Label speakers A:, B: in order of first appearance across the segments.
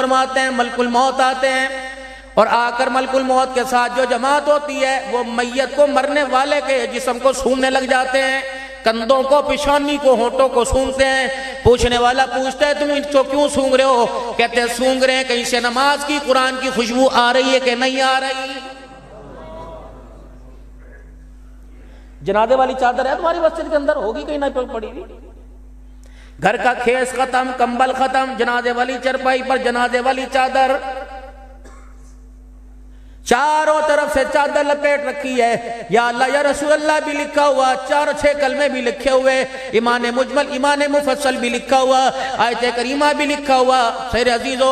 A: فرماتے ہیں ملک الموت آتے ہیں اور آ کر ملک الموت کے ساتھ جو جماعت ہوتی ہے وہ میت کو مرنے والے کے جسم کو سونگنے لگ جاتے ہیں، کندھوں کو، پیشانی کو، ہونٹوں کو سونگتے ہیں۔ پوچھنے والا پوچھتا ہے تم ان کو کیوں سونگ رہے ہو؟ کہتے ہیں سونگ رہے ہیں کہیں سے نماز کی، قرآن کی خوشبو آ رہی ہے کہ نہیں آ رہی۔ جنازے والی چادر ہے تمہاری مسجد کے اندر؟ ہوگی کہیں نہ پڑی ہوئی۔ گھر کا کھیس ختم، کمبل ختم، جنازے والی چرپائی پر جنازے والی چادر، چاروں طرف سے چادر لپیٹ رکھی ہے۔ یا اللہ یا رسول اللہ بھی لکھا ہوا، 4-6 کلمے بھی لکھے ہوئے، ایمان مجمل ایمان مفصل بھی لکھا ہوا، آیت کریمہ بھی لکھا ہوا، خیر عزیزو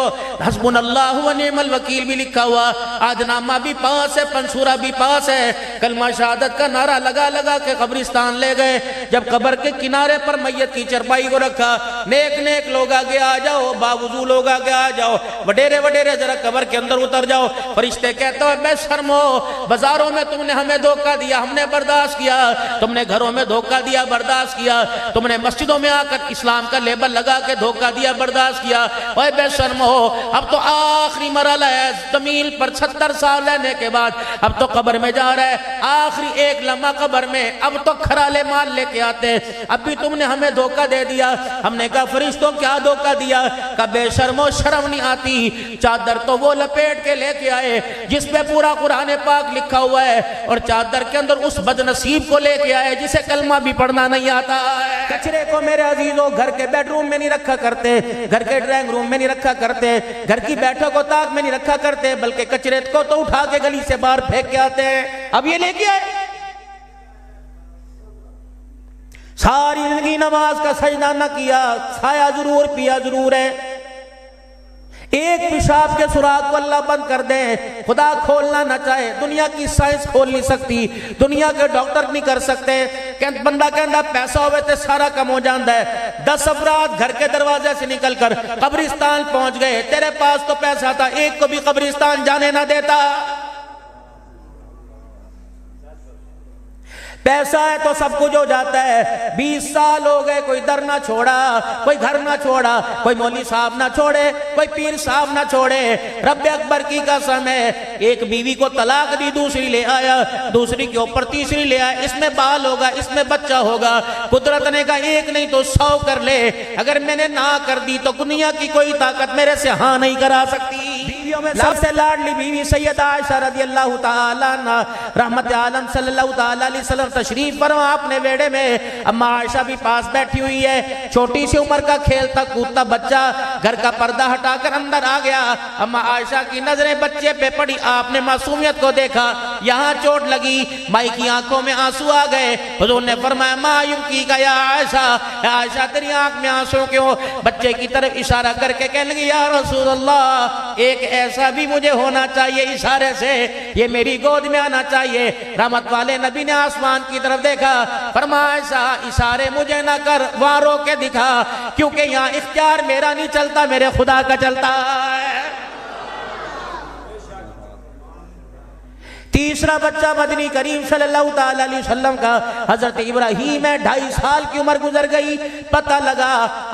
A: حسبنا اللہ و نعم الوکیل بھی لکھا ہوا، عہدنامہ بھی پاس ہے، پنسورہ بھی پاس ہے۔ کلمہ شہادت کا نعرہ لگا لگا کے قبرستان لے گئے۔ جب قبر کے کنارے پر میت کی چرپائی کو رکھا، نیک نیک لوگ آگے آ جاؤ، باوضو لوگ آگے آ جاؤ، وڈیرے وڈیرے ذرا قبر کے اندر اتر جاؤ۔ فرشتے کہتے بے شرمو، بازاروں میں تم نے ہمیں دھوکہ دیا، ہم نے برداشت کیا، تم نے گھروں میں دھوکہ دیا، برداشت کیا، تم نے مسجدوں میں آ کر اسلام کا لیبل لگا کے دھوکہ دیا، برداشت کیا۔ اوے بے شرمو، اب تو آخری مرحلہ ہے، زمین پر 70 سال رہنے کے بعد اب تو قبر میں جا رہا ہے، آخری ایک لمحہ قبر میں، اب تو کھرالے مال لے کے آتے، اب بھی تم نے ہمیں دھوکہ دے دیا۔ ہم نے کہا فرشتوں کیا دھوکہ دیا؟ کہ بے شرمو، شرم نہیں آتی؟ چادر تو وہ لپیٹ کے لے کے آئے جس پہ پورا قرآن پاک لکھا ہوا ہے، اور چادر کے اندر اس بد نصیب کو لے کے آئے جسے کلمہ بھی پڑھنا نہیں آتا ہے۔ کچرے کو میرے عزیزوں گھر کے بیڈ روم میں نہیں رکھا کرتے، گھر کے ڈرائنگ روم میں نہیں رکھا کرتے، گھر کی بیٹھک و طاق میں نہیں رکھا کرتے، بلکہ کچرے کو تو اٹھا کے گلی سے باہر پھینک کے آتے ہیں۔ اب یہ لے کے آئے، ساری زندگی نماز کا سجدہ نہ کیا، کھایا ضرور، پیا ضرور ہے، ایک پیشاب کے سراغ کو اللہ بند کر دیں، خدا کھولنا نہ چاہے، دنیا کی سائنس کھول نہیں سکتی، دنیا کے ڈاکٹر نہیں کر سکتے۔ بندہ کہندہ پیسہ ہوئے تے سارا کم ہو جاندہ ہے۔ 10 افراد گھر کے دروازے سے نکل کر قبرستان پہنچ گئے، تیرے پاس تو پیسہ تھا، ایک کو بھی قبرستان جانے نہ دیتا۔ پیسہ ہے تو سب کچھ ہو جاتا ہے۔ 20 سال ہو گئے، کوئی در نہ چھوڑا، کوئی گھر نہ چھوڑا، کوئی مولوی صاحب نہ چھوڑے، کوئی پیر صاحب نہ چھوڑے۔ رب اکبر کی قسم ہے، ایک بیوی کو طلاق دی، دوسری لے آیا، دوسری کے اوپر تیسری لے آیا، اس میں بال ہوگا، اس میں بچہ ہوگا۔ قدرت نے کہا ایک نہیں تو 100 کر لے، اگر میں نے نہ کر دی تو دنیا کی کوئی طاقت میرے سے ہاں نہیں کرا سکتی۔ بیویوں میں سب سے لاڈلی بیوی سیدہ عائشہ رضی اللہ تعالیٰ عنہ، رحمت عالم صلی اللہ تعالیٰ علیہ وسلم تشریف فرما اپنے بیڑے میں۔ اما عائشہ بھی پاس بیٹھی ہوئی ہے، چھوٹی سی عمر کا کھیلتا کودتا بچہ گھر کا پردہ ہٹا کر اندر آ گیا۔ اما عائشہ کی نظریں بچے پہ پڑی، آپ نے معصومیت کو دیکھا، یہاں چوٹ لگی، مائی کی آنکھوں میں آنسو آ گئے۔ حضور نے فرمایا ما یبکی کا یا عائشہ، عائشہ تیری آنکھ میں آنسو کیوں؟ بچے کی طرف اشارہ کر کے کہنے لگی یا رسول اللہ، ایک ایسا بھی مجھے ہونا چاہیے، اشارے سے یہ میری گود میں آنا چاہیے۔ رحمت والے نبی نے آسمان کی طرف دیکھا، فرمایا عائشہ اشارے مجھے نہ کر، وہاں رو کے دکھا، کیونکہ یہاں اختیار میرا نہیں چلتا، میرے خدا کا چلتا ہے۔ تیسرا بچہ مدنی کریم صلی اللہ تعالیٰ علیہ وسلم کا حضرت ابراہیم ہے، 2.5 سال کی عمر گزر گئی، پتہ لگا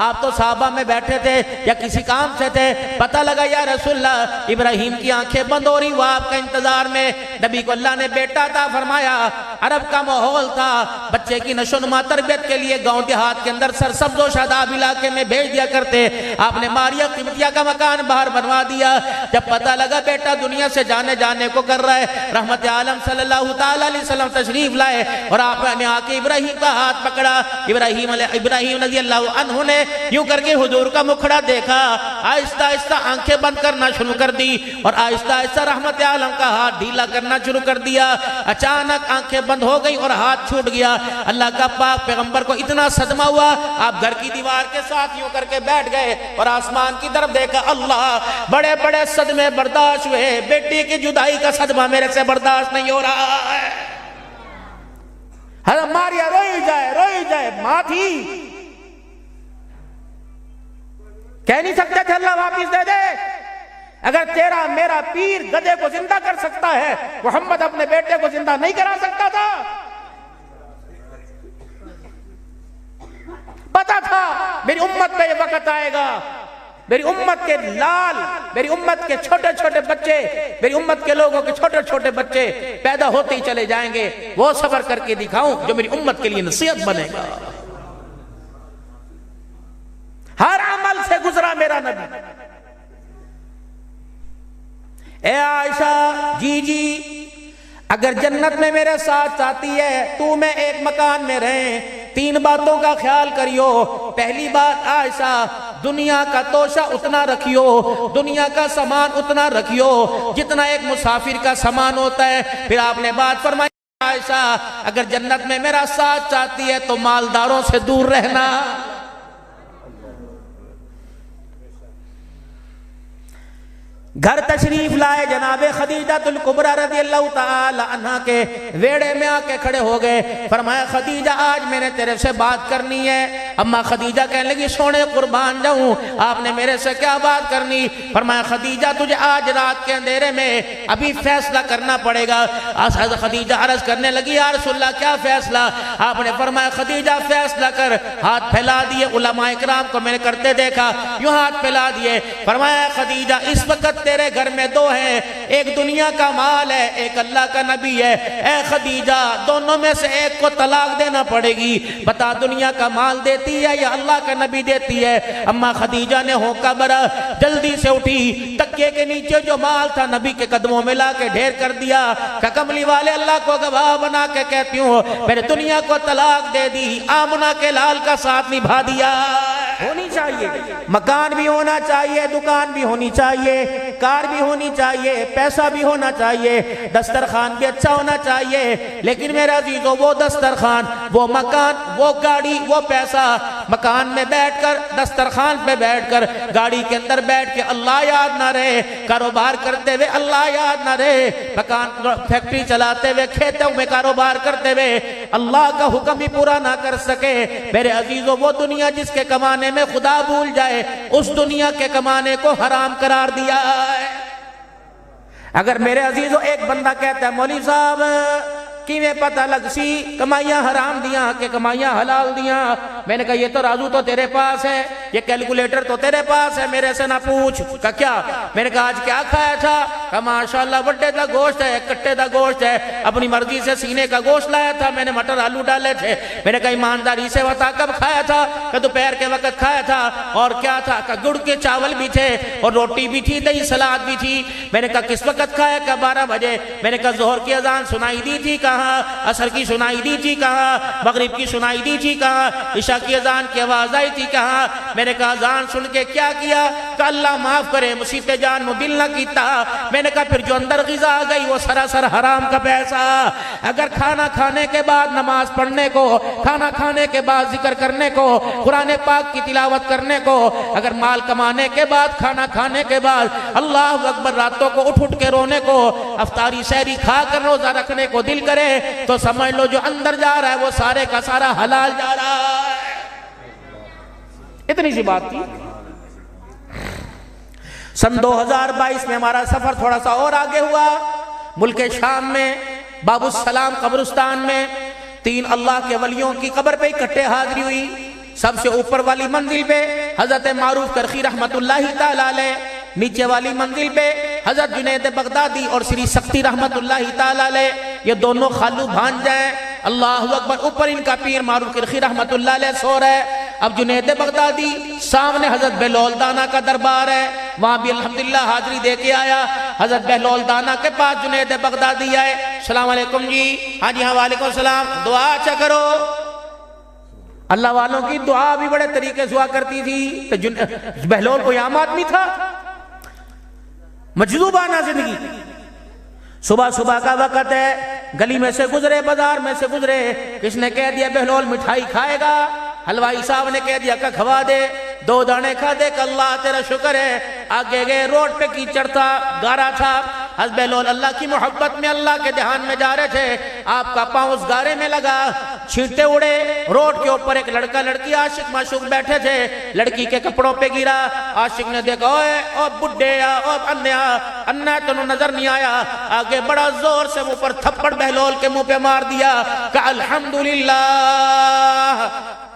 A: آپ تو صحابہ میں بیٹھے تھے یا کسی کام سے تھے، پتہ لگا یا رسول اللہ ابراہیم کی آنکھیں بند ہو رہی، وہ آپ کا انتظار میں۔ نبی کو اللہ نے بیٹا تھا فرمایا، عرب کا ماحول تھا، بچے کی نشوونما تربیت کے لیے گاؤں دیہات کے اندر سرسبز و شاداب علاقے میں بھیج دیا کرتے، آپ نے ماریہ قبطیہ کا مکان باہر بنوا دیا۔ جب پتہ لگا بیٹا دنیا سے جانے کو کر رہا ہے، رحمت عالم صلی اللہ تعالیٰ علیہ وسلم تشریف لائے اور آپ نے آ کے ابراہیم کا ہاتھ پکڑا۔ ابراہیم رضی اللہ عنہ نے یوں کر کے حضور کا مکھڑا دیکھا، آہستہ آہستہ آنکھیں بند کرنا شروع کر دی اور آہستہ آہستہ رحمت عالم کا ہاتھ ڈھیلا کرنا شروع کر دیا۔ اچانک آنکھیں بند ہو گئی اور ہاتھ چھوٹ گیا۔ اللہ کا پاک پیغمبر کو اتنا صدمہ ہوا، آپ گھر کی دیوار کے ساتھ یوں کر کے بیٹھ گئے اور آسمان کی طرف دیکھا، اللہ بڑے بڑے صدمے برداشت ہوئے، بیٹی کی جدائی کا صدمہ میرے سے برداشت نہیں ہو رہا ہے۔ حضرت ماریا روئی جائے، ماں تھی، کہہ نہیں سکتے تھے اللہ واپس دے دے؟ اگر تیرا میرا پیر گدھے کو زندہ کر سکتا ہے، محمد اپنے بیٹے کو زندہ نہیں کرا سکتا تھا؟ پتا تھا میری امت پہ یہ وقت آئے گا، میری امت کے لال، میری امت کے چھوٹے چھوٹے بچے، میری امت کے لوگوں کے چھوٹے چھوٹے بچے پیدا ہوتے ہی چلے جائیں گے، وہ صبر کر کے دکھاؤں جو میری امت کے لیے نصیحت بنے گا۔ ہر عمل سے گزرا میرا نبی۔ اے عائشہ، جی اگر جنت میں میرے ساتھ چاہتی ہے تو میں ایک مکان میں رہیں، 3 باتوں کا خیال کریو۔ پہلی بات عائشہ، دنیا کا توشہ اتنا رکھیو، دنیا کا سامان اتنا رکھیو جتنا ایک مسافر کا سامان ہوتا ہے۔ پھر آپ نے بات فرمائی عائشہ اگر جنت میں میرا ساتھ چاہتی ہے تو مالداروں سے دور رہنا۔ گھر تشریف لائے جناب خدیجہ الکبریٰ رضی اللہ تعالی عنہ کے ویڑے میں آ کے کھڑے ہو گئے، فرمایا خدیجہ آج میں نے تیرے سے بات کرنی ہے۔ اما خدیجہ کہنے لگی سونے قربان جاؤں، آپ نے میرے سے کیا بات کرنی؟ فرمایا خدیجہ تجھے آج رات کے اندھیرے میں ابھی فیصلہ کرنا پڑے گا۔ خدیجہ عرض کرنے لگی یا رسول اللہ کیا فیصلہ؟ آپ نے فرمایا خدیجہ فیصلہ کر۔ ہاتھ پھیلا دیے، علماء اکرام کو میں نے کرتے دیکھا، یوں ہاتھ پھیلا دیے۔ فرمایا خدیجہ اس وقت تیرے گھر میں 2 ہیں، ایک دنیا کا مال ہے، ایک اللہ کا نبی ہے۔ اے خدیجہ دونوں میں سے ایک کو طلاق دینا پڑے گی، بتا دنیا کا مال دیتی ہے یا اللہ کا نبی دیتی ہے؟ اما خدیجہ نے ہونکا بھرا، جلدی سے اٹھی، تکیے کے نیچے جو مال تھا نبی کے قدموں میں لا کے ڈھیر کر دیا کہ کملی والے اللہ کو گواہ بنا کے کہتی ہوں میں نے دنیا کو طلاق دے دی، آمنہ کے لال کا ساتھ نبھا دیا۔ ہونی چاہیے، مکان بھی ہونا چاہیے، دکان بھی ہونی چاہیے، کار بھی ہونی چاہیے، پیسہ بھی ہونا چاہیے، دسترخوان بھی اچھا ہونا چاہیے، لیکن میرے عزیزو وہ دسترخوان، وہ مکان، وہ گاڑی، وہ پیسہ، مکان میں بیٹھ کر، دسترخوان پہ بیٹھ کر، گاڑی کے اندر بیٹھ کے اللہ یاد نہ رہے، کاروبار کرتے ہوئے اللہ یاد نہ رہے، مکان فیکٹری چلاتے ہوئے، کھیتوں میں کاروبار کرتے ہوئے اللہ کا حکم بھی پورا نہ کر سکے۔ میرے عزیزو وہ دنیا جس کے کمانے میں خدا بھول جائے، اس دنیا کے کمانے کو حرام قرار دیا ہے۔ اگر میرے عزیزو ایک بندہ کہتا ہے مولوی صاحب کیویں پتہ لگ سی کمائیاں حرام دیاں کہ کمائیاں حلال دیاں؟ میں نے کہا یہ تو رازو تو تیرے پاس ہے، یہ کیلکولیٹر تو تیرے پاس ہے، میرے سے نہ پوچھ۔ کہا کیا؟ میں نے کہا آج کیا کھایا تھا؟ کہا ماشاءاللہ وڈے دا گوشت ہے، کٹے دا گوشت ہے، اپنی مرضی سے سینے کا گوشت لایا تھا، میں نے مٹر آلو ڈالے تھے۔ میں نے کہا ایمانداری سے بتا کب کھایا تھا؟ کہ دوپہر کے وقت کھایا تھا۔ اور کیا تھا؟ کہ گڑ کے چاول بھی تھے اور روٹی بھی تھی، دہی سلاد بھی تھی۔ میں نے کہا کس وقت کھایا؟ کہ 12 بجے۔ میں نے کہا ظہر کی اذان سنائی دی تھی کہاں؟ عصر کی سنائی دی تھی کہاں؟ مغرب کی سنائی دی تھی کہاں؟ عشاء کی اذان کی آواز آئی تھی کہاں؟ میں نے کہا اذان سن کے کیا کیا؟ کہ اللہ معاف کرے مصیبت جان نو دل نہ کیتا۔ میں نے کہا پھر جو اندر غذا آ گئی وہ سراسر حرام کا پیسہ۔ اگر کھانا کھانے کے بعد نماز پڑھنے کو، کھانا کھانے کے بعد ذکر کرنے کو، قرآن پاک کی تلاوت کرنے کو، اگر مال کمانے کے بعد، کھانا کھانے کے بعد اللہ اکبر راتوں کو اٹھ کے رونے کو، افطاری سحری کھا کر روزہ رکھنے کو دل کرے تو سمجھ لو جو اندر جا رہا ہے وہ سارے کا سارا حلال جا رہا ہے۔ اتنی سی بات تھی۔ سن 2022 میں ہمارا سفر تھوڑا سا اور آگے ہوا، ملک شام میں باب السلام قبرستان میں 3 اللہ کے ولیوں کی قبر پہ اکٹھے حاضری ہوئی۔ سب سے اوپر والی منزل پہ حضرت معروف کرخی رحمت اللہ تعالی علیہ، نیچے والی منزل پہ حضرت جنید بغدادی اور سری سختی رحمت اللہ تعالی علیہ، یہ دونوں خالو بھانجے ہیں۔ اللہ اکبر، اوپر ان کا پیر معروف کرخی رحمت اللہ علیہ سو رہا ہے۔ اب جنید بغدادی سامنے حضرت بہلول دانا کا دربار ہے، وہاں بھی الحمدللہ حاضری دے کے آیا۔ حضرت بہلول دانا کے پاس جنید بغدادی آئے، السلام علیکم جی۔ ہاں جی ہاں وعلیکم السلام، دعا اچھا کرو۔ اللہ والوں کی دعا بھی بڑے طریقے سے ہوا کرتی تھی۔ تو بہلول کوئی عام آدمی تھا، مجذوبانہ زندگی۔ صبح صبح کا وقت ہے، گلی میں سے گزرے، بازار میں سے گزرے، کس نے کہہ دیا بہلول مٹھائی کھائے گا؟ حلوائی صاحب نے کہہ دیا کہ کھوا دے، 2 دانے کھا دے کہ اللہ تیرا شکر ہے۔ آگے گئے، روڈ پہ کیچڑ تھا، گارا تھا۔ حضرت بہلول اللہ کی محبت میں اللہ کے دھیان میں جا رہے تھے، آپ کا پاؤں اس گارے میں لگا، چھینٹے اڑے۔ روڈ کے اوپر ایک لڑکا لڑکی عاشق معشوق بیٹھے تھے، لڑکی کے کپڑوں پہ گرا۔ عاشق نے دیکھا، اوے او بڈھے او انیا، انا تنو نظر نہیں آیا۔ آگے بڑا زور سے منہ پر تھپڑ بہلول کے منہ پہ مار دیا کہ الحمدللہ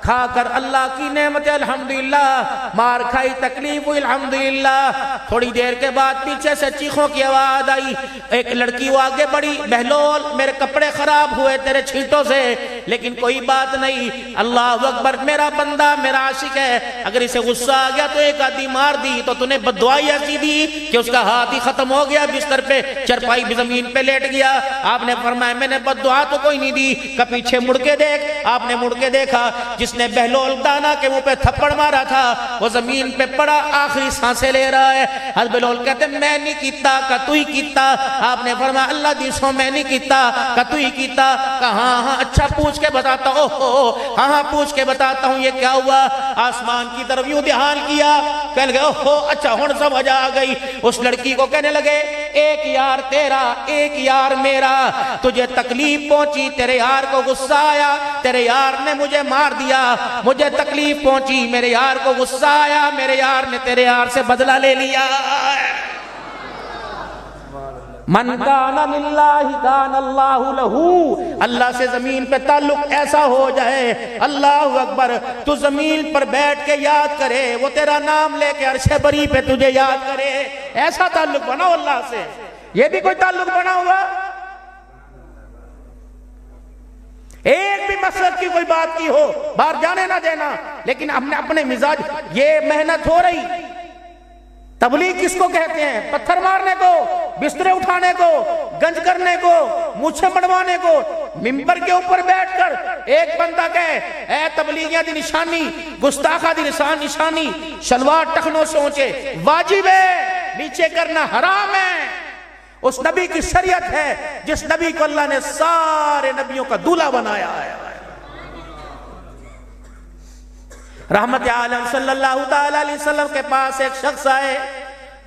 A: کھا کر اللہ کی نعمت الحمدللہ، مار کھائی تکلیف ہوئی الحمدللہ۔ تھوڑی دیر کے بعد پیچھے سے چیخوں کی آواز آئی، ایک لڑکی وہ آگے بڑھی، بہلول میرے کپڑے خراب ہوئے تیرے چھینٹوں سے، لیکن کوئی بات نہیں، اللہ اکبر، میرا بندہ میرا عاشق ہے، اگر اسے غصہ آ گیا تو ایک آدھی مار دی تو تو نے بددعائی ایسی دی کہ اس کا ہاتھ ہی ختم ہو گیا، بستر پہ چرپائی بھی زمین پہ لیٹ گیا۔ آپ نے فرمایا میں نے بددعا تو کوئی نہیں دی، کہ پیچھے مڑ کے دیکھ۔ آپ نے مڑ کے دیکھا، جس نے بہلول دانا کے منہ پہ تھپڑ مارا تھا وہ زمین پہ پڑا، آخری سانسیں لے رہا ہے۔ حضرت بہلول کہتے ہیں میں نہیں کیتا، کہ تو ہی کیتا۔ آپ نے فرمایا اللہ دیسوں میں نہیں کیتا، کہ تو ہی کیتا۔ کہ ہاں ہاں اچھا پوچھ کے بتاتا ہوں، ہاں پوچھ کے بتاتا ہوں یہ کیا ہوا۔ آسمان کی طرف یوں دھیان کیا، کہنے لگے اوہو اچھا ہن سمجھ آ گئی۔ اس لڑکی کو کہنے لگے ایک یار تیرا ایک یار میرا، تجھے تکلیف پہنچی، تیرے یار کو غصہ آیا، تیرے یار نے مجھے مار دیا، مجھے تکلیف پہنچی، میرے یار کو غصہ آیا، میرے یار نے تیرے یار سے بدلہ لے لیا۔ من کان للہ کان اللہ لہو، اللہ سے زمین پہ تعلق ایسا ہو جائے، اللہ اکبر، تو زمین پر بیٹھ کے یاد کرے، وہ تیرا نام لے کے عرش بری پہ تجھے یاد کرے، ایسا تعلق بناؤ اللہ سے۔ یہ بھی کوئی تعلق بنا ہوا؟ ایک بھی مقصد کی کوئی بات کی ہو باہر جانے نہ دینا، لیکن ہم نے اپنے مزاج، یہ محنت ہو رہی، تبلیغ کس کو کہتے ہیں؟ پتھر مارنے کو، بسترے اٹھانے کو، گنج کرنے کو، مونچھیں بڑھوانے کو، ممبر کے اوپر بیٹھ کر ایک بندہ کہے اے تبلیغیاں دی نشانی، گستاخہ دی نشانی، شلوار ٹخنوں سے اونچے، واجب ہے، نیچے کرنا حرام ہے۔ اس نبی کی شریعت ہے جس نبی کو اللہ نے سارے نبیوں کا دولہا بنایا ہے۔ رحمت عالم صلی اللہ تعالی علیہ وسلم کے پاس ایک شخص آئے،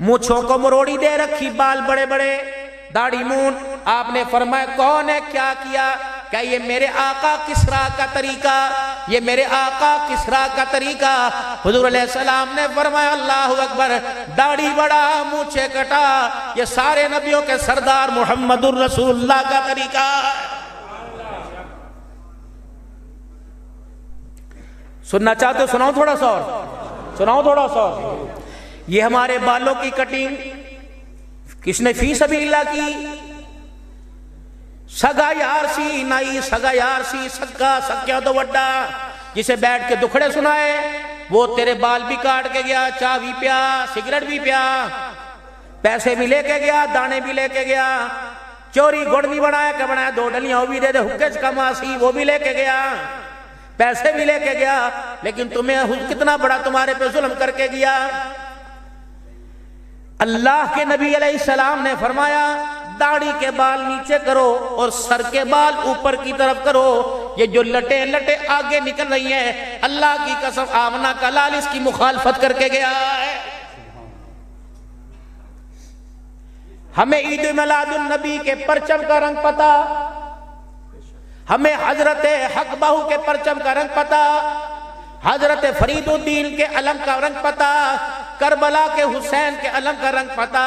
A: مونچھوں کو مروڑی دے رکھی، بال بڑے بڑے، داڑھی مون۔ آپ نے فرمایا کون ہے، کیا کیا؟ کہ یہ میرے آقا کسریٰ کا طریقہ، یہ میرے آقا کسریٰ کا طریقہ۔ حضور علیہ السلام نے فرمایا اللہ اکبر، داڑھی بڑا مونچھیں کٹا، یہ سارے نبیوں کے سردار محمد الرسول اللہ کا طریقہ۔ سننا چاہتے ہو سناؤں تھوڑا سا اور، سناؤں تھوڑا سا اور۔ یہ ہمارے بالوں کی کٹنگ کس نے فی سبیل اللہ کی؟ سگا یار سی نائی، سگا یار سی سگا سکیا تو وڈا، جسے بیٹھ کے دکھڑے سنائے، وہ تیرے بال بھی کاٹ کے گیا، چاہ بھی پیا، سگریٹ بھی پیا، پیسے بھی لے کے گیا، دانے بھی لے کے گیا، چوری گڑ بھی بنایا کہ بنایا، 2 ڈلیاں وہ بھی دے دے، حکج کا ماسی وہ بھی لے کے گیا، پیسے بھی لے کے گیا، لیکن تمہیں کتنا بڑا تمہارے پہ ظلم کر کے گیا۔ اللہ کے نبی علیہ السلام نے فرمایا داڑھی کے بال نیچے کرو اور سر کے بال اوپر کی طرف کرو، یہ جو لٹے لٹے آگے نکل رہی ہیں، اللہ کی قسم آمنہ کا لال اس کی مخالفت کر کے گیا ہے۔ ہمیں عید میلاد النبی کے پرچم کا رنگ پتا، ہمیں حضرت حق بہو کے پرچم کا رنگ پتا، حضرت فرید الدین کے علم کا رنگ پتا، کربلا کے حسین کے علم کا رنگ پتا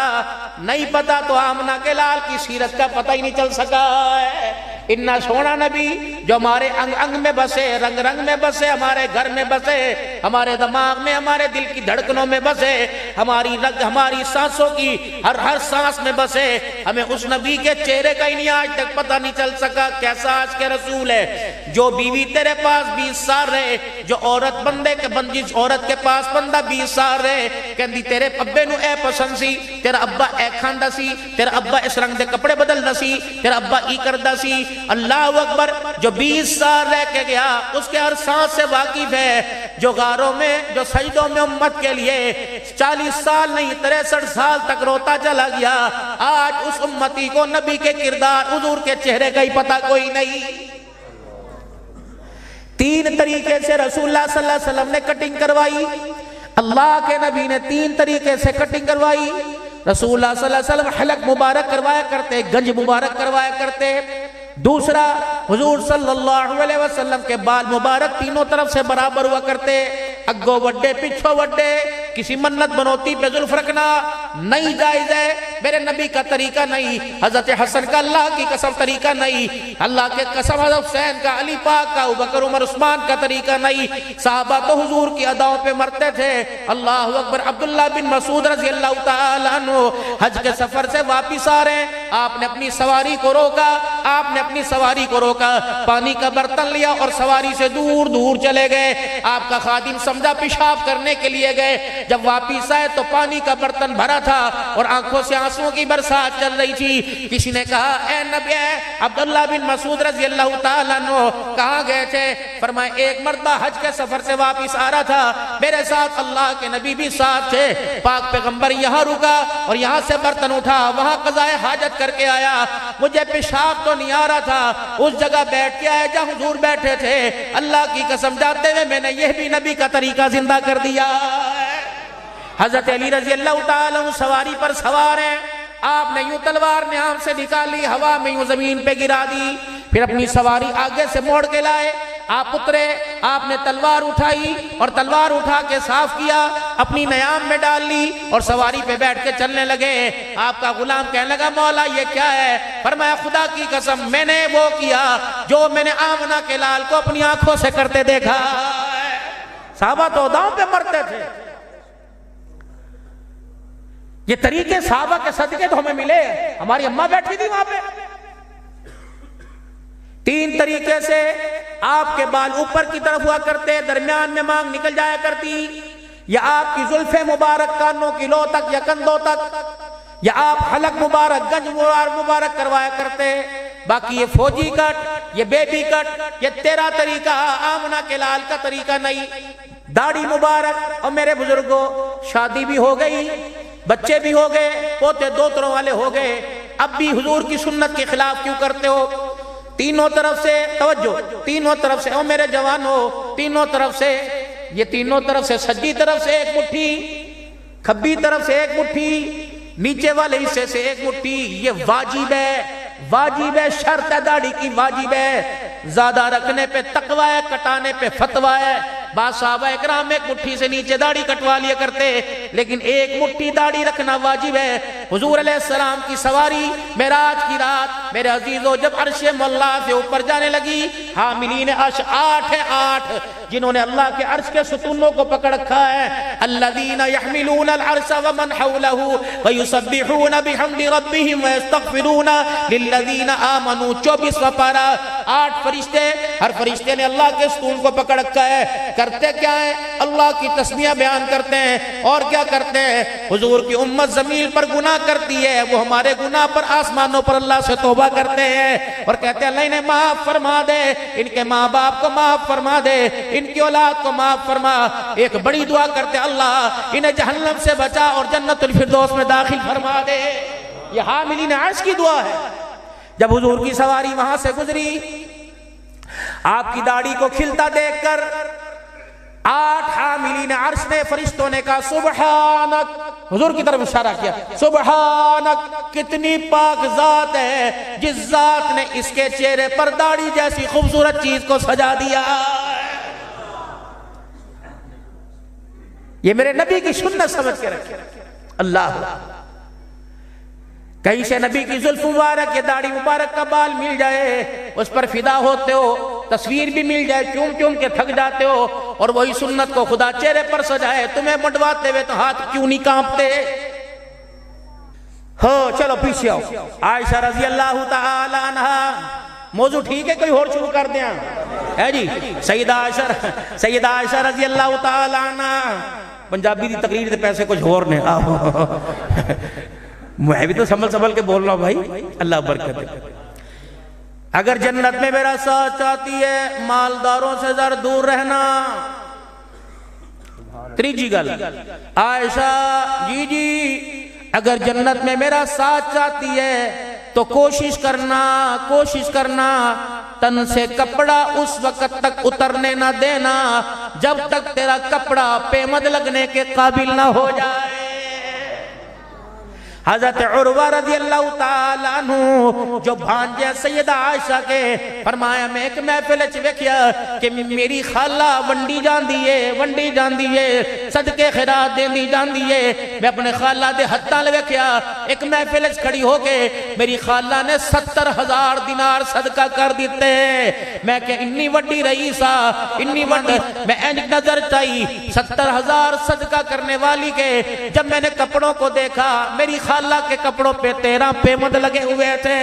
A: نہیں پتا تو آمنہ کے لال کی سیرت کا پتہ ہی نہیں چل سکا ہے۔ اتنا سونا نبی جو ہمارے انگ انگ میں بسے، رنگ رنگ میں بسے، ہمارے گھر میں بسے، ہمارے دماغ میں، ہمارے دل کی دھڑکنوں میں بسے، ہماری رگ، ہماری سانسوں کی ہر سانس میں بسے، ہمیں اس نبی کے چہرے کا ہی نہیں آج تک پتہ نہیں چل سکا کیسا آج کے رسول ہے۔ جو بیوی تیرے پاس 20 سال رہے، جو عورت بندے کے جس عورت کے پاس بندہ 20 سال رہے، کہندی تیرے ابے نو اے پسند سی، تیرا ابا اے کھاندا سی، تیرا ابا اس رنگ دے کپڑے بدلدا سی، تیرا ابا ای کردا سی۔ اللہ اکبر، جو 20 سال رہ کے گیا اس کے ہر سانس سے واقف ہے، جو غاروں میں، جو سجدوں میں امت کے لیے 40 سال نہیں 63 سال تک روتا چلا گیا، آج اس امتی کو نبی کے کردار، حضور کے چہرے کا ہی پتہ کوئی نہیں۔ 3 طریقے سے رسول اللہ صلی اللہ علیہ وسلم نے کٹنگ کروائی، اللہ کے نبی نے 3 طریقے سے کٹنگ کروائی۔ رسول اللہ صلی اللہ علیہ وسلم حلق مبارک کروایا کرتے، گنج مبارک کروایا کرتے۔ دوسرا، حضور صلی اللہ علیہ وسلم کے بال مبارک تینوں طرف سے برابر ہوا کرتے، اگو وڈے پچھو وڈے، کسی منت بنوتی پہ زلف رکھنا، نہیں جائز ہے، میرے نبی کا طریقہ نہیں، حضرت حسن کا اللہ کی قسم طریقہ نہیں، اللہ کے قسم حضرت حسین کا، علی پاک کا، ابوبکر عمر عثمان کا طریقہ نہیں۔ صحابہ تو حضور کی اداؤں پہ مرتے تھے۔ اللہ اکبر۔ عبداللہ بن مسعود رضی اللہ تعالیٰ عنہ حج کے سفر سے واپس آ رہے ہیں، آپ نے اپنی سواری کو روکا، آپ نے اپنی سواری کو روکا، پانی کا برتن لیا اور سواری سے دور دور چلے گئے۔ آپ کا خادم سمجھا پیشاب کرنے کے لیے گئے، جب واپس آئے تو پانی کا برتن بھرا تھا اور آنکھوں سے آنسوؤں کی برسات چل رہی تھی۔ کسی نے کہا اے نبی عبداللہ بن مسعود رضی اللہ تعالیٰ عنہ کہاں گئے تھے؟ فرمایا ایک مرتبہ حج کے سفر سے واپس آ رہا تھا، میرے ساتھ اللہ کے نبی بھی ساتھ تھے، پاک پیغمبر یہاں رکا اور یہاں سے برتن اٹھا، وہاں قضائے حاجت کر کے آیا، مجھے پیشاب تو نہیں آ رہا تھا، اس جگہ بیٹھ کے آیا جہاں حضور بیٹھے تھے، اللہ کی قسم جاتے ہوئے میں نے یہ بھی نبی کا طریقہ زندہ کر دیا۔ حضرت علی رضی اللہ تعالیٰ عنہ سواری پر سوار ہیں، آپ نے یوں تلوار نیام سے نکالی، ہوا میں یوں زمین پہ گرا دی، پھر اپنی سواری آگے سے موڑ کے لائے، آپ اترے، آپ نے تلوار اٹھائی اور تلوار اٹھا کے صاف کیا، اپنی نیام میں ڈال لی اور سواری پہ بیٹھ کے چلنے لگے۔ آپ کا غلام کہنے لگا مولا یہ کیا ہے؟ فرمایا خدا کی قسم میں نے وہ کیا جو میں نے آمنہ کے لال کو اپنی آنکھوں سے کرتے دیکھا۔ صحابہ تو داؤں پہ مرتے تھے۔ یہ طریقے صحابہ کے صدقے تو ہمیں ملے، ہماری اماں بیٹھی تھی وہاں پہ، تین طریقے سے آپ کے بال اوپر کی طرف ہوا کرتے، درمیان میں مانگ نکل جایا کرتی، یا آپ کی زلفیں مبارک کانوں کی لو تک یا کندھوں تک، یا آپ حلق مبارک گنج مبارک کروایا کرتے۔ باقی یہ فوجی کٹ، یہ بیبی کٹ، یہ تیرا طریقہ آمنہ کے لال کا طریقہ نہیں۔ داڑھی مبارک، اور میرے بزرگوں شادی بھی ہو گئی، بچے بھی ہو گئے، پوتے دوتروں والے ہو گئے، اب بھی حضور کی سنت کے خلاف کیوں کرتے ہو؟ تینوں طرف سے توجہ، تینوں طرف سے، او میرے جوانوں، تینوں طرف سے، یہ تینوں طرف سے، سجی طرف سے ایک مٹھی، کھبی طرف سے ایک مٹھی، نیچے والے حصے سے ایک مٹھی، یہ واجب ہے، واجب ہے، شرط ہے داڑھی کی، واجب ہے، زیادہ رکھنے پہ تقوی ہے، کٹانے پہ فتوی ہے۔ بعض صحابہ اکرام ایک مٹھی سے نیچے داڑھی کٹوا لیا کرتے، لیکن ایک مٹھی داڑھی رکھنا واجب ہے۔ حضور علیہ السلام کی سواری معراج کی رات میرے عزیزو جب عرش مولا سے اوپر جانے لگی، حاملین عرش 8 ہیں، 8 جنہوں نے اللہ کے عرش کے ستونوں کو پکڑ رکھا ہے۔ الذین یحملون العرش ومن حولہ ویسبحون بحمد ربہم ویستغفرون للذین آمنوا 24واں پارہ، 8 فرشتے، ہر فرشتے نے اللہ کے ستون کو پکڑ رکھا ہے، کرتے کیا ہیں؟ اللہ کی تسبیح بیان کرتے ہیں، اور کیا کرتے ہیں؟ حضور کی امت زمین پر گناہ کرتی ہے، وہ ہمارے گناہ پر آسمانوں پر اللہ سے توبہ کرتے ہیں اور کہتے ہیں اللہ انہیں معاف فرما دے، ان کے ماں باپ کو معاف فرما دے، ان کی اولاد کو معاف فرما۔ ایک بڑی دعا کرتے ہیں اللہ انہیں جہنم سے بچا اور جنت الفردوس میں داخل فرما دے۔ یہ حاملین عرش کی دعا ہے۔ جب حضور کی سواری وہاں سے گزری، آپ کی داڑھی کو کھلتا دیکھ کر 8 حاملین عرش نے، فرشتوں نے کہا سبحانک، حضور کی طرف اشارہ کیا، سبحانک، کتنی پاک ذات ہے جس ذات نے اس کے چہرے پر داڑھی جیسی خوبصورت چیز کو سجا دیا۔ یہ میرے نبی کی سنت سمجھ کے رکھے۔ اللہ کہیں سے نبی کی زلف مبارک یا داڑھی مبارک کا بال مل جائے، اس پر فدا ہوتے ہو، تصویر بھی مل جائے، چوم چوم کے تھک جاتے ہو، اور وہی سنت کو خدا چہرے پر سجائے، تمہیں منڈواتے ہوئے تو ہاتھ کیوں نہیں کانپتے؟ ہو چلو پیچھے آؤ۔ عائشہ رضی اللہ تعالی عنہ، موضوع ٹھیک ہے، کوئی اور شروع کر دیں ہے جی؟ سیدہ عائشہ رضی اللہ تعالی عنہ، پنجابی دی تقریر دے پیسے کچھ اور نے، میں بھی تو سنبھل کے بول رہا ہوں بھائی، اللہ برکت دے۔ اگر جنت میں میرا ساتھ چاہتی ہے مالداروں سے ذرا دور رہنا۔ تیجی گل، عائشہ جی اگر جنت میں میرا ساتھ چاہتی ہے تو کوشش کرنا تن سے کپڑا اس وقت تک اترنے نہ دینا جب تک تیرا کپڑا پیمد لگنے کے قابل نہ ہو جائے۔ حضرت عروہ رضی اللہ تعالیٰ عنہ جو بھانجے سیدہ عائشہ کے فرمایا میں ایک محفل ویکھیا کہ میری خالہ ونڈی جان دیئے صدقے خیرات دیندی جان دیئے. میں اپنے خالہ دے ہتھاں ویکھیا ایک محفل کھڑی ہو کے میری خالہ نے 70,000 دینار صدقہ کر دیتے. میں کہ انی وڈی رئیسہ انی وڈی میں اینک نظر چاہی 70,000 صدقہ کرنے والی کے. جب میں نے کپڑوں کو دیکھا میری خالہ کے کپڑوں پہ 13 پیمند لگے ہوئے تھے.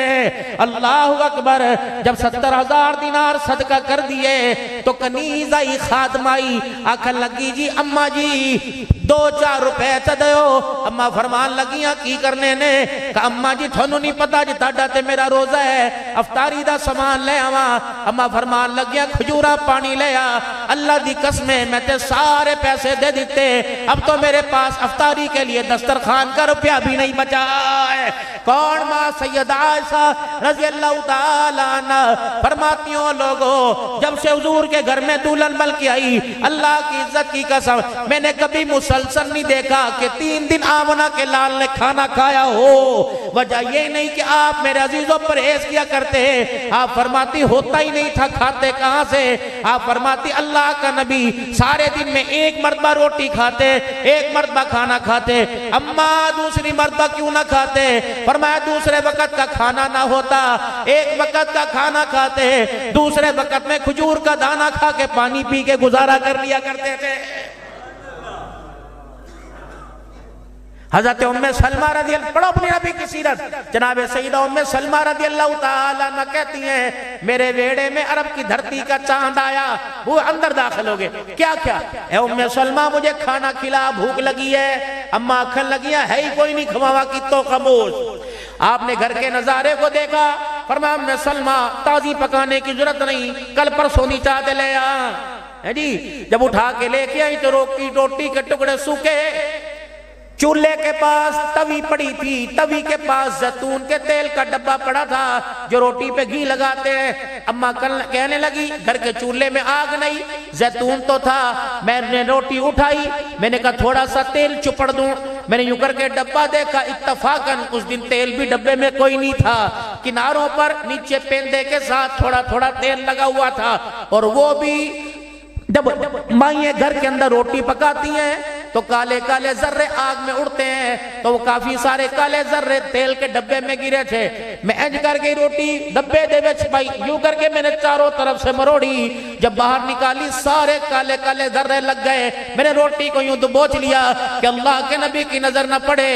A: اللہ اکبر. جب 70,000 دینار صدقہ کر دیے تو کنیز آئی خادم آئی آکھن لگی جی اماں جی 2-4 روپے دیو. اماں فرمان لگیاں کی کرنے نے کہ اماں جی تھونوں نہیں پتا جی تاڑا تے میرا روزہ ہے افطاری دا سامان لے آواں. اماں فرمان لگیاں کھجورا پانی لے آ. اللہ دی قسمیں میں تے سارے پیسے دے دیتے اب تو میرے پاس افطاری کے لیے دسترخوان کا روپیہ بھی نہیں بچا ہے. کون ماں سیدہ عائشہ رضی اللہ تعالیٰ عنہ فرماتی ہوں لوگوں جب سے حضور کے گھر میں دلہن بن کے آئی اللہ کی عزت کی قسم میں نے کبھی مسلسل نہیں دیکھا کہ 3 دن آمنہ کے لال نے کھانا کھایا ہو. وجہ یہ نہیں کہ آپ میرے عزیزوں پرہیز کیا کرتے ہیں. آپ فرماتی ہوتا ہی نہیں تھا کھاتے کہاں سے. آپ فرماتی اللہ کا نبی سارے دن میں ایک مرتبہ روٹی کھاتے ایک مرتبہ کھانا کھاتے. اماں دوسری مرتبہ کیوں نہ کھاتے؟ فرمایا دوسرے وقت کا کھانا نہ ہوتا ایک وقت کا کھانا کھاتے دوسرے وقت میں کھجور کا دانہ کھا کے پانی پی کے گزارا کر لیا کرتے تھے. حضرت ام سلمہ رضی اللہ پڑھو اپنی نبی کی سیرت. جناب سیدہ ام سلمہ رضی اللہ تعالیٰ عنہ کہتی ہیں میرے ویڑے میں عرب کی دھرتی کا چاند آیا وہ اندر داخل ہو گئے. کیا اے ام سلمہ مجھے کھانا کھلا بھوک لگی ہے. اماں کھن لگی ہیں ہے ہی کوئی نہیں کھواوا کی تو خاموش. آپ نے گھر کے نظارے کو دیکھا فرمایا ام سلمہ تازی پکانے کی ضرورت نہیں کل پرسوں نہیں چاہتے لے آ جی. جب اٹھا کے لے کے آئی تو روٹی کے ٹکڑے سوکھے. چولہے کے پاس توی پڑی تھی توی کے پاس زیتون کے تیل کا ڈبہ پڑا تھا جو روٹی پہ گھی لگاتے ہیں. اماں کہنے لگی گھر کے چولہے میں آگ نہیں زیتون تو تھا. میں نے روٹی اٹھائی میں نے کہا تھوڑا سا تیل چپڑ دوں. میں نے یوں کر کے ڈبہ دیکھا اتفاقاً اس دن تیل بھی ڈبے میں کوئی نہیں تھا. کناروں پر نیچے پیندے کے ساتھ تھوڑا تھوڑا تیل لگا ہوا تھا. اور وہ بھی جب مائیں گھر کے اندر روٹی پکاتی ہیں تو کالے کالے ذرے آگ میں اڑتے ہیں تو وہ کافی سارے کالے ذرے تیل کے ڈبے میں گرے تھے. میں انج کر کے روٹی ڈبے دے وچ پائی یوں کر کے میں نے چاروں طرف سے مروڑی. جب باہر نکالی سارے کالے کالے ذرے لگ گئے. میں نے روٹی کو یوں دبوچ لیا کہ اللہ کے نبی کی نظر نہ پڑے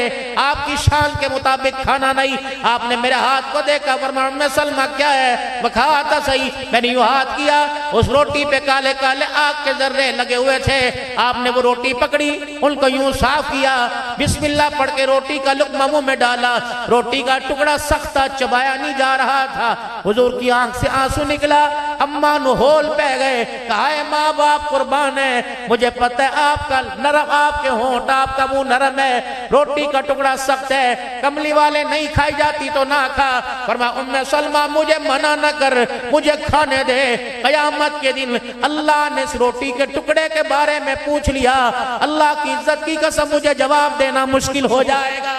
A: آپ کی شان کے مطابق کھانا نہیں. آپ نے میرے ہاتھ کو دیکھا فرمایا ام سلمہ کیا ہے بکھا تھا صحیح. میں نے یوں ہاتھ کیا اس روٹی پہ کالے کالے آگ کے ذرے لگے ہوئے تھے. آپ نے وہ روٹی پکڑی ان کو یوں صاف کیا بسم اللہ پڑھ کے روٹی کا لقمہ منہ میں ڈالا. روٹی کا ٹکڑا سخت چبایا نہیں جا رہا تھا. حضور کی آنکھ سے آنسو نکلا. اماں نو ہول پہ گئے کہا ہے ماں باپ قربان ہے مجھے پتہ ہے آپ کا نرم آپ کے ہونٹ آپ کا منہ نرم ہے روٹی کا ٹکڑا سخت ہے کملی والے نہیں کھائی جاتی تو نہ کھا. فرمایا ام سلمہ مجھے منع نہ کر مجھے کھانے دے. قیامت کے دن اللہ نے اس روٹی کے ٹکڑے کے بارے میں پوچھ لیا اللہ کی عزت کی قسم مجھے جواب دینا مشکل ہو جائے گا.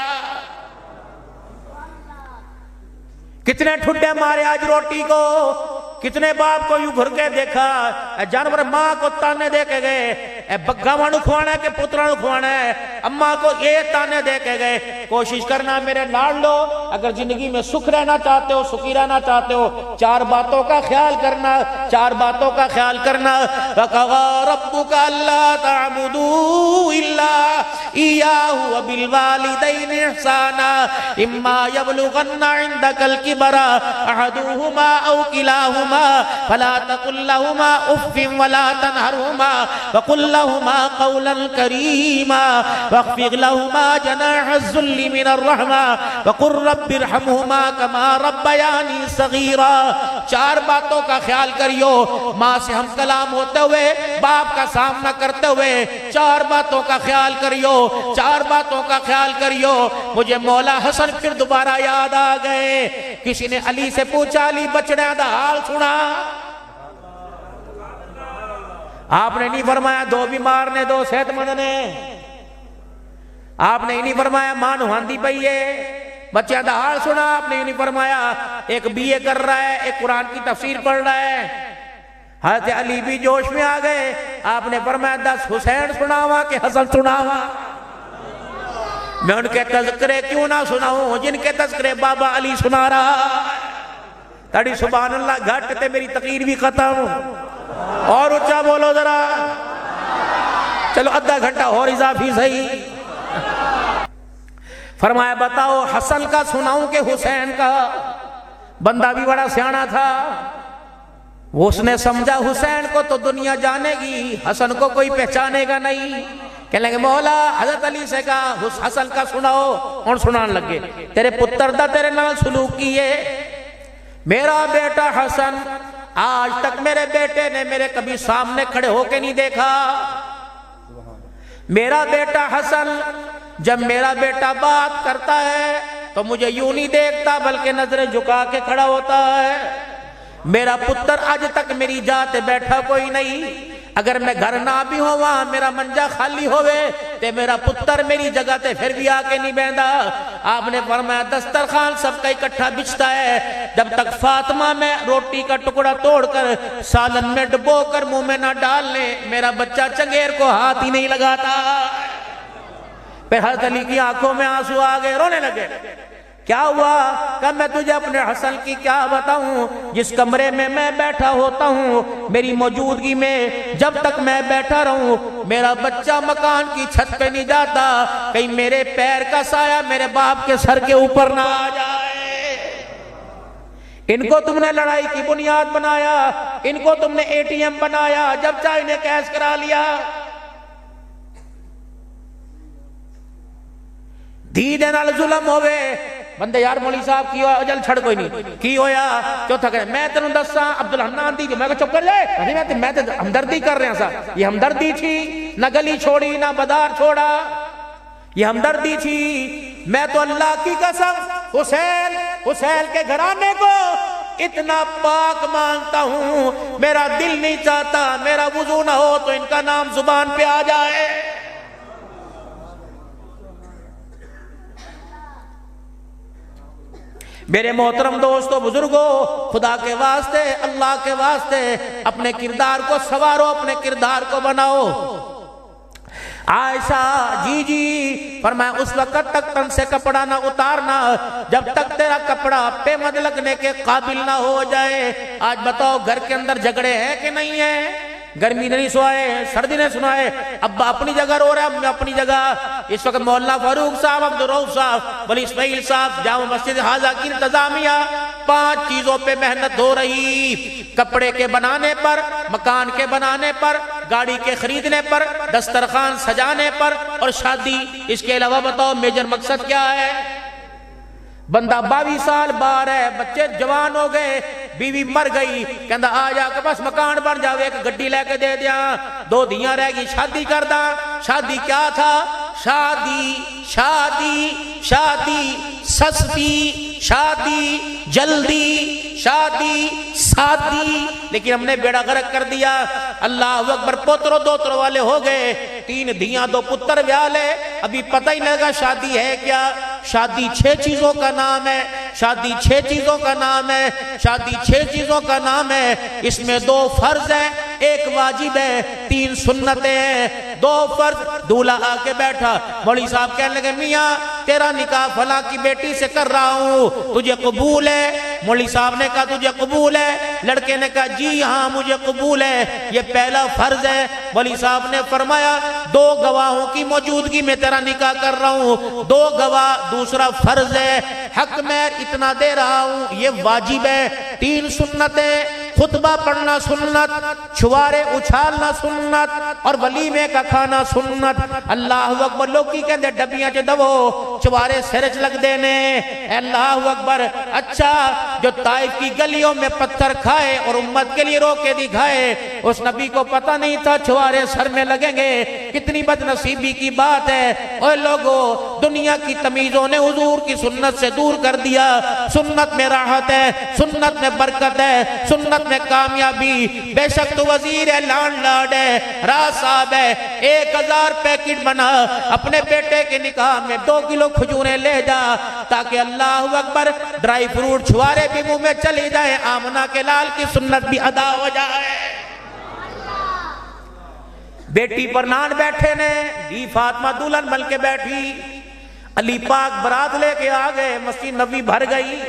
A: کتنے ٹھڈے مارے آج روٹی کو کتنے باپ کو یوں گھر کے دیکھا جانور ماں کو تانے دے کے گئے بگاواں نو کھوانا ہے کہ پتراں نو کھوانا ہے. اماں کو یہ تانے دے کے گئے. کوشش کرنا میرے لاڈ لو اگر زندگی میں سکھ رہنا چاہتے ہو سکھی رہنا چاہتے ہو 4 باتوں کا خیال کرنا 4 باتوں کا خیال کرنا. وَقَضَىٰ رَبُّكَ أَلَّا تَعْبُدُوا إِلَّا إِيَّاهُ وَبِالْوَالِدَيْنِ إِحْسَانًا إِمَّا يَبْلُغَنَّ عِندَكَ الْكِبَرَ أَحَدُهُمَا أَوْ كِلَاهُمَا فلا تقل لهما اف ولا تنهرهما وقل لهما قولا كريما واخفض لهما جناح الذل من الرحمة وقل رب ارحمهما كما ربياني صغيرا. 4 باتوں کا خیال کریو ماں سے ہم کلام ہوتے ہوئے باپ کا سامنا کرتے ہوئے 4 باتوں کا خیال کریو 4 باتوں کا خیال کریو. مجھے مولا حسن پھر دوبارہ یاد آ گئے. کسی نے علی سے پوچھا علی بچڑے دا حال سنا. آپ نے نہیں فرمایا 2 بیمار نے 2 صحت مند نے. آپ نے یہ نہیں فرمایا ماں نہاندی پئی ہے، بچہ دا حال سنا، آپ نے یہ نہیں فرمایا ایک بی اے کر رہا ہے، ایک قرآن کی تفسیر پڑھ رہا ہے۔ حضرت علی بھی جوش میں آ گئے، آپ نے فرمایا 10 حسین سناوا کہ حسن سناوا؟ میں ان کے تذکرے کیوں نہ سناؤں جن کے تذکرے بابا علی سنا رہا؟ تاڑی سبحان اللہ گھٹ تے میری تقریر بھی ختم، اور اچھا بولو ذرا، چلو آدھا گھنٹہ اور اضافی صحیح۔ فرمایا بتاؤ حسن کا سناؤں کہ حسین کا؟ بندہ بھی بڑا سیاںا تھا، وہ اس نے سمجھا حسین کو تو دنیا جانے گی، حسن کو کوئی پہچانے گا نہیں۔ کہنے لگے مولا حضرت علی سے کہا حسن کا سناؤ، اور سنان لگے تیرے پتر دا تیرے نال سلوک کیے، میرا بیٹا حسن آج تک میرے بیٹے نے میرے کبھی سامنے کھڑے ہو کے نہیں دیکھا، میرا بیٹا حسن جب میرا بیٹا بات کرتا ہے تو مجھے یوں نہیں دیکھتا بلکہ نظریں جھکا کے کھڑا ہوتا ہے، میرا پتر آج تک میری جاتے بیٹھا کوئی نہیں، اگر میں گھر نہ بھی ہوں وہاں میرا منجا خالی ہوئے تے میرا پتر میری جگہ تے پھر بھی آکے نہیں بیندہ۔ آپ نے فرمایا دسترخوان سب کا اکٹھا بچتا ہے، جب تک فاطمہ میں روٹی کا ٹکڑا توڑ کر سالن میں ڈبو کر منہ میں نہ ڈال لیں میرا بچہ چنگیر کو ہاتھ ہی نہیں لگاتا۔ پھر حضرت علی کی آنکھوں میں آنسو آ گئے، رونے لگے۔ کیا ہوا؟ کہ میں تجھے اپنے حسن کی کیا بتاؤں، جس کمرے میں میں بیٹھا ہوتا ہوں میری موجودگی میں جب تک میں بیٹھا رہوں میرا بچہ مکان کی چھت پہ نہیں جاتا، کہیں میرے پیر کا سایہ میرے باپ کے سر کے اوپر نہ آ جائے۔ ان کو تم نے لڑائی کی بنیاد بنایا، ان کو تم نے اے ٹی ایم بنایا، جب چاہے انہیں کیش کرا لیا۔ دیدے نال ظلم ہوئے بندے یار مولی صاحب کی ہویا اجل چھڑ کوئی نہیں کی ہویا چوتھا کہے میں تنوں دساں عبدالحنان دی میں کہا چپ کر جائے میں تے ہمدردی کر رہے ہیں سا، یہ ہمدردی تھی، نہ گلی چھوڑی نہ بازار چھوڑا، یہ ہمدردی تھی۔ میں تو اللہ کی قسم حسین کے گھرانے کو اتنا پاک مانتا ہوں، میرا دل نہیں چاہتا میرا وضو نہ ہو تو ان کا نام زبان پہ آ جائے۔ میرے محترم دوستو بزرگو، خدا کے واسطے اللہ کے واسطے اپنے کردار کو سوارو، اپنے کردار کو بناؤ۔ عائشہ جی فرمایا اس وقت تک تن سے کپڑا نہ اتارنا جب تک تیرا کپڑا پہ مد لگنے کے قابل نہ ہو جائے۔ آج بتاؤ گھر کے اندر جھگڑے ہیں کہ نہیں ہیں؟ گرمی نے نہیں سوائے، سردی نے سنائے، ابا اپنی جگہ رو رہے ہیں، امی اپنی جگہ۔ اس وقت مولانا فاروق صاحب، عبدالرؤف صاحب، ولی اسماعیل صاحب، جامع مسجد حاضہ کی انتظامیہ 5 چیزوں پہ محنت ہو رہی، کپڑے کے بنانے پر، مکان کے بنانے پر، گاڑی کے خریدنے پر، دسترخوان سجانے پر اور شادی۔ اس کے علاوہ بتاؤ میجر مقصد کیا ہے؟ بندہ 22 سال باہر ہے، بچے جوان ہو گئے، بیوی مر گئی، کہندہ آ جا کے بس مکان بن جاوے، ایک گڈی لے کے دے دیا، 2 دھیاں رہ گئی، شادی کر دا۔ شادی کیا تھا؟ شادی سستی، شادی جلدی، شادی سادی، لیکن ہم نے بیڑا غرق کر دیا۔ اللہ اکبر، پوتروں دوتروں والے ہو گئے، 3 دھیاں 2 پتر بیالے، ابھی پتہ ہی نہیں لگا شادی ہے کیا۔ شادی 6 چیزوں کا نام ہے، شادی 6 چیزوں کا نام ہے، شادی 6 چیزوں کا نام ہے۔ اس میں 2 فرض ہیں، 1 واجب ہے، 3 سنتیں ہیں۔ 2 فرض، دولہا آ کے بیٹھا، مولوی صاحب کہنے لگے میاں تیرا نکاح فلاں کی بیٹی سے کر رہا ہوں، تجھے قبول ہے؟ مولوی صاحب نے کہا تجھے قبول ہے؟ لڑکے نے کہا جی ہاں مجھے قبول ہے، یہ پہلا فرض ہے۔ مولوی صاحب نے فرمایا 2 گواہوں کی موجودگی میں تیرا نکاح کر رہا ہوں، 2 گواہ دوسرا فرض ہے، حق مہر اتنا دے رہا ہوں یہ واجب ہے۔ 3 سنتیں، خطبہ پڑھنا سنت، چھوارے اچھالنا سنت اور ولیمے کا کھانا سنت۔ اللہ اکبر، لوگ کی کہندے ڈبیاں چ دو چھوارے سرچ لگ دینے، اللہ اکبر۔ اچھا جو طائف کی گلیوں میں پتھر کھائے اور امت کے لیے روکے دکھائے، اس نبی کو پتہ نہیں تھا چھوارے سر میں لگیں گے۔ کتنی بد نصیبی کی بات ہے۔ اوے لوگو، دنیا کی تمیزوں نے حضور کی سنت سے دور کر دیا۔ سنت میں راحت ہے، سنت میں برکت ہے، سنت میں کامیابی۔ بے شک تو وزیر ہے، لانڈ لاڈ ہے، راز صاحب ہے، 1000 پیکٹ بنا، اپنے بیٹے کے نکاح میں 2 کلو کھجوریں لے جا، تاکہ اللہ اکبر ڈرائی فروٹ چھوارے بھی منہ میں چلی جائے، آمنہ کے لال کی سنت بھی ادا ہو جائے۔ بیٹی پر نان بیٹھے نے، دی فاطمہ دلہن بن کے بیٹھی، علی پاک برات لے کے آگئے، مسجد نبی بھر گئی۔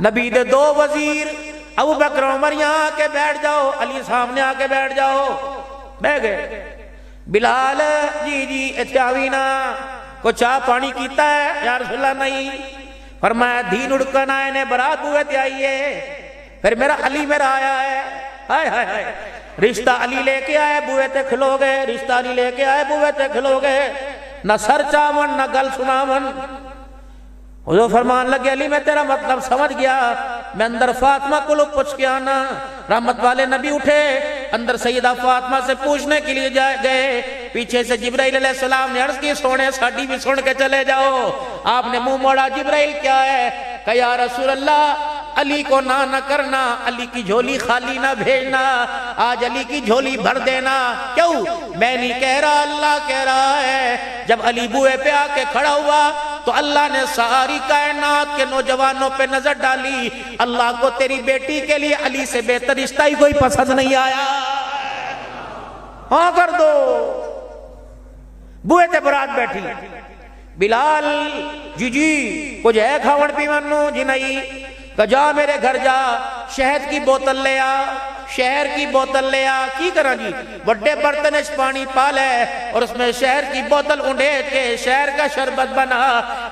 A: نبی دے 2 وزیر، ابو بکر عمر یہاں آ کے بیٹھ جاؤ، علی سامنے آ کے بیٹھ جاؤ، بیٹھ گئے۔ بلال جی اتیاوینا کو چاہ پانی کیتا ہے؟ یا رسول اللہ نہیں۔ فرمایا دین اڑکن آئے نے برات ہوئے تے آئیے، پھر میرا علی میرا آیا ہے، ہائے ہائے ہائے، رشتہ علی لے کے آئے بوئے تے کھلو گئے، رشتہ علی لے کے آئے بوئے تے کھلو گئے، نہ سر چاون نہ گل سناون۔ حضور فرمان لگے علی میں تیرا مطلب سمجھ گیا، میں اندر فاطمہ کو لوگ پوچھ کے آنا۔ رحمت والے نبی اٹھے، اندر سیدہ فاطمہ سے پوچھنے کے لیے گئے، پیچھے سے جبرائیل علیہ السلام نے عرض کی سونے ساڑی بھی سن کے چلے جاؤ۔ آپ نے منہ موڑا، جبرائیل کیا ہے؟ کہ یا رسول اللہ علی کو نہ کرنا، علی کی جھولی خالی نہ بھیجنا، آج علی کی جھولی بھر دینا۔ کیوں؟ میں نہیں کہہ رہا، اللہ کہہ رہا ہے۔ جب علی بوئے پہ آ کے کھڑا ہوا تو اللہ نے ساری کائنات کے نوجوانوں پہ نظر ڈالی، اللہ کو تیری بیٹی کے لیے علی سے بہتر رشتہ ہی کوئی پسند نہیں آیا، ہاں کر دو۔ بوئے تے برات بیٹھی، بلال جی کچھ ہے کھاون پیون جی نہیں، کہ جا میرے گھر جا، شہد کی بوتل لے آ، شہر کی بوتل لے آ۔ کی کرا جی؟ بڑے برتنش پانی پالے اور اس میں شہر کی بوتل انڈیٹ کے شہر کا شربت بنا،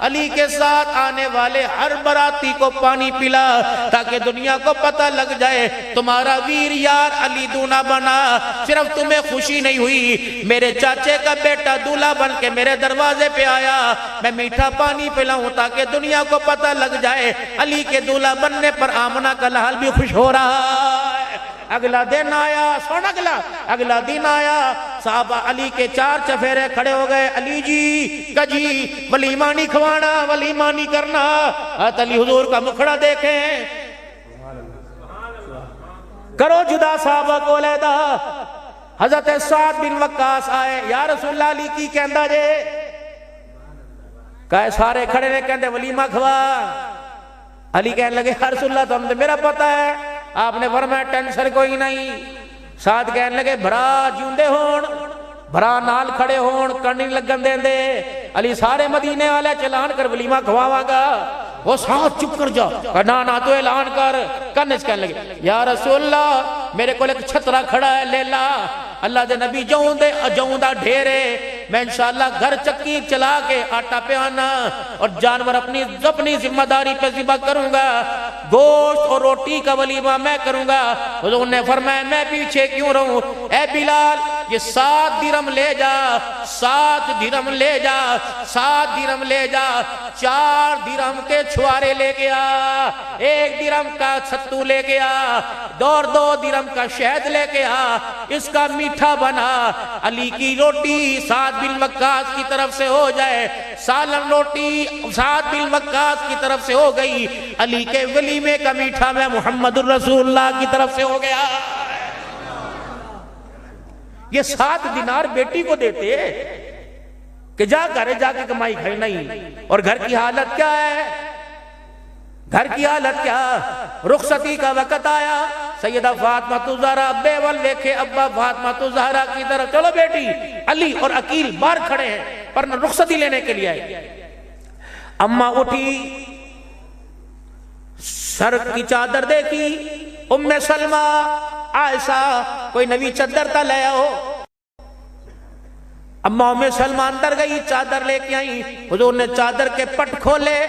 A: علی کے ساتھ آنے والے ہر براتی کو پانی پلا، تاکہ دنیا کو پتہ لگ جائے تمہارا ویر یار علی دولہا بنا۔ صرف تمہیں خوشی نہیں ہوئی، میرے چاچے کا بیٹا دولہا بن کے میرے دروازے پہ آیا، میں میٹھا پانی پلاؤں تاکہ دنیا کو پتہ لگ جائے علی کے دولہا بننے پر آمنہ کا لحال بھی خوش ہو رہا ہے۔ اگلا دن آیا، سونا اگلا دن آیا، صحابہ علی کے 4 چفیرے کھڑے ہو گئے، علی جی کجی ولیمہ نہیں کھوانا، ولیمہ نہیں کرنا۔ حضرت علی حضور کا مکھڑا دیکھیں، کرو جدا صحابہ کو علیحدہ۔ حضرت سعد بن وقاص آئے، یا رسول اللہ علی کی کہندہ جے؟ کہے سارے کھڑے نے، کہندے ولیمہ کھوا۔ علی کہنے لگے یا رسول اللہ تم نے میرا پتہ ہے۔ آپ نے فرمایا ٹینشن کوئی نہیں۔ ساتھ کہنے لگے بھرا جیوندے ہون، بھرا نال کھڑے ہون، کرنی لگن دیں دے۔ علی سارے مدینے والے چلان کر ولیمہ کھواواں گا۔ وہ ساتھ چپ کر جا، نا تو اعلان کر۔ کنس کہنے لگے یا رسول اللہ میرے کو ایک چھترا کھڑا ہے، لے لا۔ اللہ دے نبی جوندہ ڈھیرے، میں انشاءاللہ گھر چکی چلا کے آٹا پہ آنا اور جانور اپنی ذمہ داری پہ ذبح کروں گا، گوشت اور روٹی کا ولیمہ میں کروں گا۔ حضور نے فرمایا میں پیچھے کیوں رہوں؟ اے بلال یہ 7 درہم لے جا، 7 درہم لے جا، 7 درہم لے جا، 4 درہم کے چھوارے لے گیا، 1 درہم کا ستو لے گیا، 2 درہم کا شہد لے گیا، اس کا میٹھا بنا۔ علی کی روٹی سعد بن وقاص کی طرف سے ہو جائے، سالن روٹی سعد بن وقاص کی طرف سے ہو گئی، علی کے ولیمے کا میٹھا میں محمد الرسول اللہ کی طرف سے ہو گیا۔ یہ 7 دینار بیٹی کو دیتے کہ جا گھر جا کے کمائی کھائی نہیں، اور گھر کی حالت کیا ہے؟ گھر کی حالت کیا؟ رخصتی کا وقت آیا، سیدہ فاطمہ الزہرا بیول دیکھے ابا فاطمہ الزہرا کی طرف، چلو بیٹی، علی اور عقیل باہر کھڑے ہیں پر رخصتی لینے کے لیے آئے۔ اماں اٹھی، سر کی چادر دیکھی، ام سلمہ عائشہ کوئی نوی چادر تا لے آؤ۔ اماں ام سلمہ اندر گئی، چادر لے کے آئی، حضور نے چادر کے پٹ کھولے،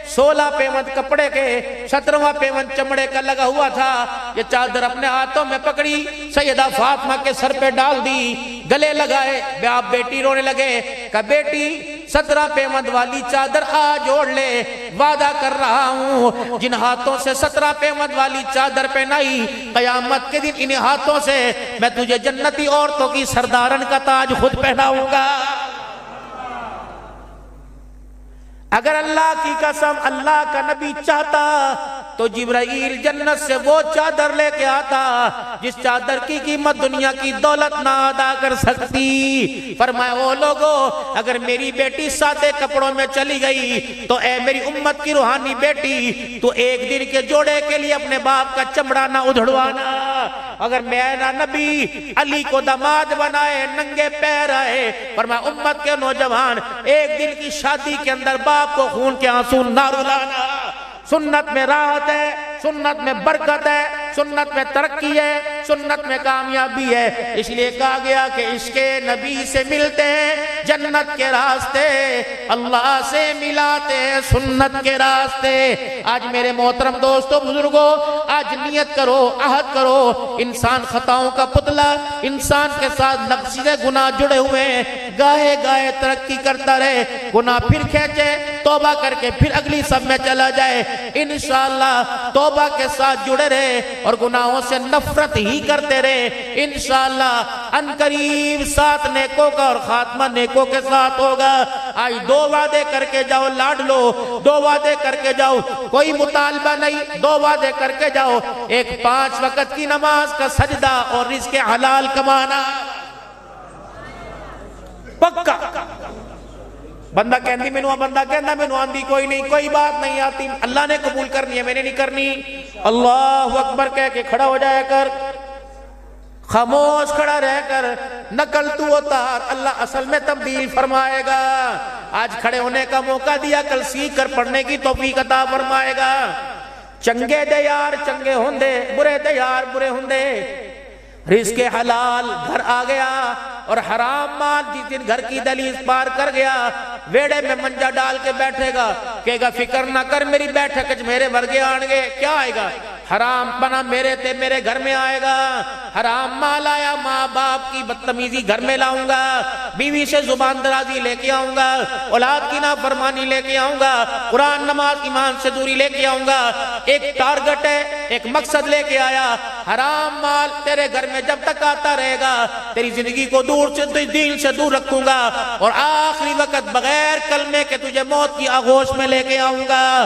A: 16 پیوند کپڑے کے، 17واں پیوند چمڑے کا لگا ہوا تھا۔ یہ چادر اپنے ہاتھوں میں پکڑی، سیدہ فاطمہ کے سر پہ ڈال دی، گلے لگائے، آپ بیٹی رونے لگے کہ بیٹی 17 پیوند والی چادر آج اوڑھ لے، وعدہ کر رہا ہوں جن ہاتھوں سے 17 پیوند والی چادر پہنائی، قیامت کے دن ان ہاتھوں سے میں تجھے جنتی عورتوں کی سردارن کا تاج خود پہناؤں گا۔ اگر اللہ کی قسم اللہ کا نبی چاہتا تو جبرائیل جنت سے وہ چادر لے کے آتا جس چادر کی قیمت دنیا کی دولت نہ ادا کر سکتی۔ فرمایا او لوگو، اگر میری بیٹی سادے کپڑوں میں چلی گئی تو اے میری امت کی روحانی بیٹی، تو ایک دن کے جوڑے کے لیے اپنے باپ کا چمڑا نہ اجھڑوانا۔ اگر میرا نبی علی کو داماد بنائے، ننگے پیر آئے، فرمایا امت کے نوجوان ایک دن کی شادی کے اندر باپ کو خون کے آنسو نہ رلانا۔ سنت میں راحت ہے، سنت میں برکت ہے، سنت میں ترقی ہے، سنت میں کامیابی ہے۔ اس لیے کہا گیا کہ عشق نبی سے ملتے ہیں جنت کے راستے، اللہ سے ملاتے ہیں سنت کے راستے۔ آج میرے محترم دوستو بزرگوں، آج نیت کرو، عہد کرو، انسان خطاؤں کا پتلا، انسان کے ساتھ نقشے گناہ جڑے ہوئے ہیں، گاہے گاہے ترقی کرتا رہے، گناہ پھر کھینچے، توبہ کر کے پھر اگلی سب میں چلا جائے، انشاءاللہ توبہ کے ساتھ جڑے رہے اور گناہوں سے نفرت ہی کرتے رہے، انشاءاللہ ان قریب ساتھ نیکوں کا اور خاتمہ نیکوں کے ساتھ ہوگا۔ آج 2 وعدے کر کے جاؤ لاڈلو، 2 وعدے کر کے جاؤ، کوئی مطالبہ نہیں، 2 وعدے کر کے جاؤ، ایک 5 وقت کی نماز کا سجدہ اور رزق حلال کمانا پکا۔ بندہ کہندی میں نو، بندہ کہندہ میں نو آندی کوئی نہیں، کوئی بات نہیں آتی، اللہ نے قبول کرنی ہے، میں نے نہیں کرنی۔ اللہ اکبر کہہ کے کھڑا ہو جائے کر، خاموش کھڑا رہ کر، نقل تو اتار، اللہ اصل میں تبدیل فرمائے گا۔ آج کھڑے ہونے کا موقع دیا، کل سیکھ کر پڑھنے کی توفیق عطا فرمائے گا۔ چنگے دے یار چنگے ہوندے، برے دے یار برے ہوندے۔ رزق حلال گھر آ گیا اور حرام مال جس دن گھر کی دہلیز پار کر گیا، ویڑے میں منجا ڈال کے بیٹھے گا، کہے گا فکر نہ کر میری بیٹھک میرے ورگے آنگے، کیا آئے گا؟ حرام پنا میرے تے میرے گھر میں آئے گا، حرام مال آیا ماں باپ کی بدتمیزی گھر میں لاؤں گا، بیوی سے زبان درازی لے کے آؤں گا، اولاد کی نافرمانی لے کے آؤں گا، قرآن نماز ایمان سے دوری لے کے آؤں گا۔ ایک ٹارگٹ ہے، ایک مقصد لے کے آیا، حرام مال تیرے گھر میں جب تک آتا رہے گا تیری زندگی کو دور سے دین سے دور رکھوں گا، اور آخری وقت بغیر کلمے کے تجھے موت کی آغوش میں لے کے آؤں گا۔